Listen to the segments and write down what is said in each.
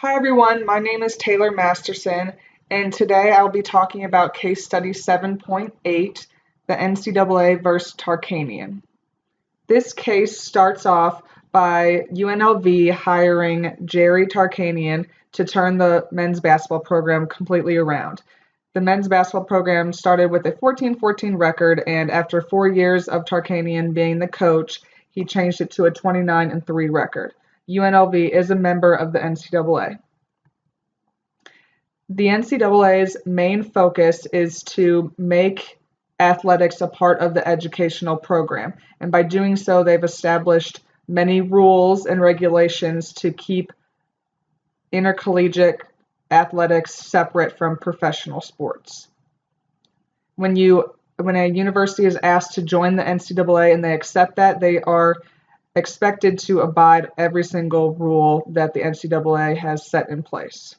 Hi everyone, my name is Taylor Masterson, and today I'll be talking about Case Study 7.8, the NCAA versus Tarkanian. This case starts off by UNLV hiring Jerry Tarkanian to turn the men's basketball program completely around. The men's basketball program started with a 14-14 record, and after 4 years of Tarkanian being the coach, he changed it to a 29-3 record. UNLV is a member of the NCAA. The NCAA's main focus is to make athletics a part of the educational program, and by doing so, they've established many rules and regulations to keep intercollegiate athletics separate from professional sports. When a university is asked to join the NCAA and they accept that, they are expected to abide every single rule that the NCAA has set in place.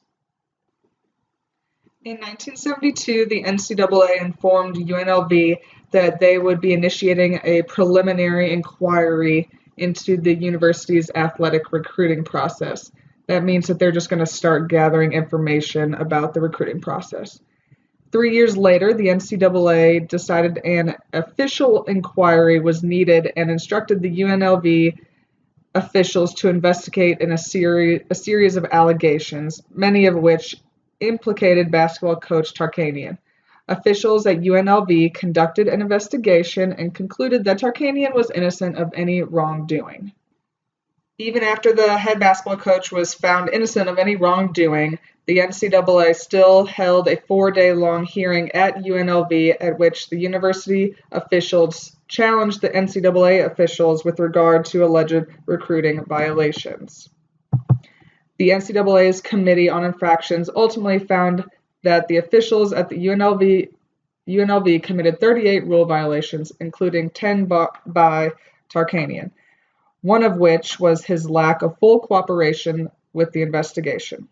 In 1972, the NCAA informed UNLV that they would be initiating a preliminary inquiry into the university's athletic recruiting process. That means that they're just going to start gathering information about the recruiting process. 3 years later, the NCAA decided an official inquiry was needed and instructed the UNLV officials to investigate a series of allegations, many of which implicated basketball coach Tarkanian. Officials at UNLV conducted an investigation and concluded that Tarkanian was innocent of any wrongdoing. Even after the head basketball coach was found innocent of any wrongdoing, the NCAA still held a 4-day-long hearing at UNLV at which the university officials challenged the NCAA officials with regard to alleged recruiting violations. The NCAA's Committee on Infractions ultimately found that the officials at the UNLV committed 38 rule violations, including 10 by Tarkanian, one of which was his lack of full cooperation with the investigation.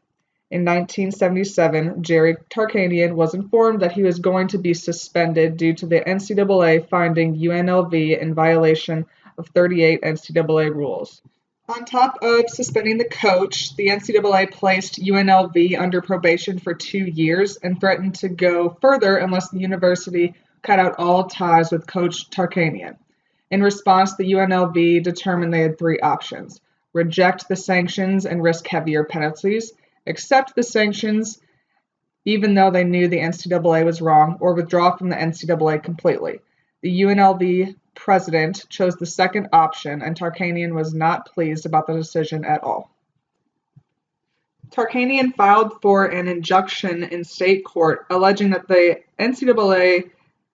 In 1977, Jerry Tarkanian was informed that he was going to be suspended due to the NCAA finding UNLV in violation of 38 NCAA rules. On top of suspending the coach, the NCAA placed UNLV under probation for 2 years and threatened to go further unless the university cut out all ties with Coach Tarkanian. In response, the UNLV determined they had 3 options: reject the sanctions and risk heavier penalties, accept the sanctions even though they knew the NCAA was wrong, or withdraw from the NCAA completely. The UNLV president chose the second option, and Tarkanian was not pleased about the decision at all. Tarkanian filed for an injunction in state court, alleging that the NCAA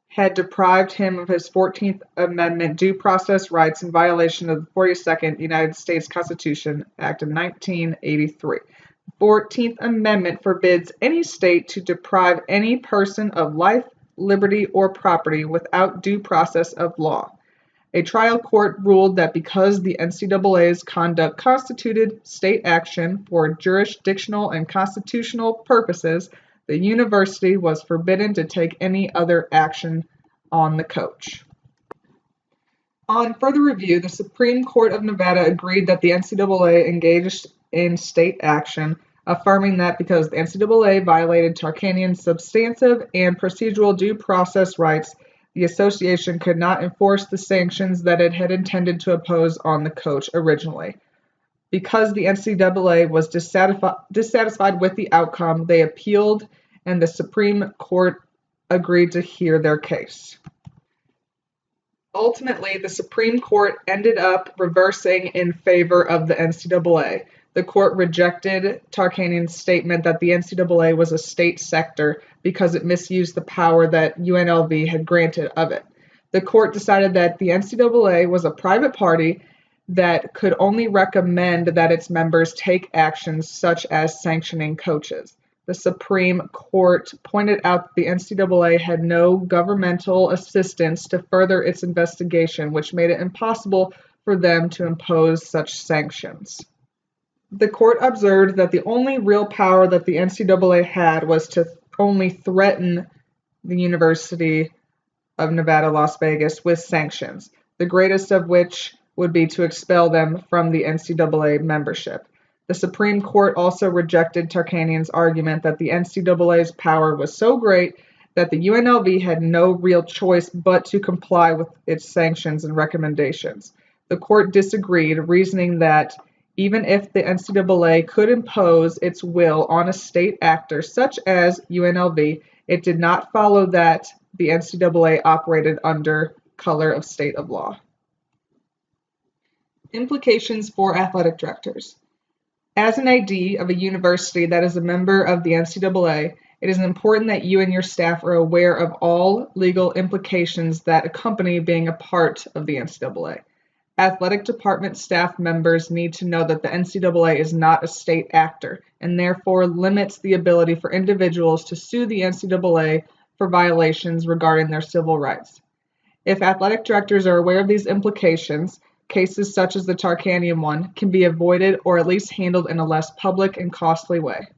had deprived him of his 14th Amendment due process rights in violation of the 42nd United States Constitution Act of 1983. The 14th Amendment forbids any state to deprive any person of life, liberty, or property without due process of law. A trial court ruled that because the NCAA's conduct constituted state action for jurisdictional and constitutional purposes, the university was forbidden to take any other action on the coach. On further review, the Supreme Court of Nevada agreed that the NCAA engaged in state action, affirming that because the NCAA violated Tarkanian's substantive and procedural due process rights, the association could not enforce the sanctions that it had intended to impose on the coach originally. Because the NCAA was dissatisfied with the outcome, they appealed, and the Supreme Court agreed to hear their case. Ultimately, the Supreme Court ended up reversing in favor of the NCAA. The court rejected Tarkanian's statement that the NCAA was a state sector because it misused the power that UNLV had granted of it. The court decided that the NCAA was a private party that could only recommend that its members take actions such as sanctioning coaches. The Supreme Court pointed out that the NCAA had no governmental assistance to further its investigation, which made it impossible for them to impose such sanctions. The court observed that the only real power that the NCAA had was to only threaten the University of Nevada, Las Vegas with sanctions, the greatest of which would be to expel them from the NCAA membership. The Supreme Court also rejected Tarkanian's argument that the NCAA's power was so great that the UNLV had no real choice but to comply with its sanctions and recommendations. The court disagreed, reasoning that even if the NCAA could impose its will on a state actor such as UNLV, it did not follow that the NCAA operated under color of state of law. Implications for athletic directors. As an AD of a university that is a member of the NCAA, it is important that you and your staff are aware of all legal implications that accompany being a part of the NCAA. Athletic department staff members need to know that the NCAA is not a state actor and therefore limits the ability for individuals to sue the NCAA for violations regarding their civil rights. If athletic directors are aware of these implications, cases such as the Tarkanian one can be avoided or at least handled in a less public and costly way.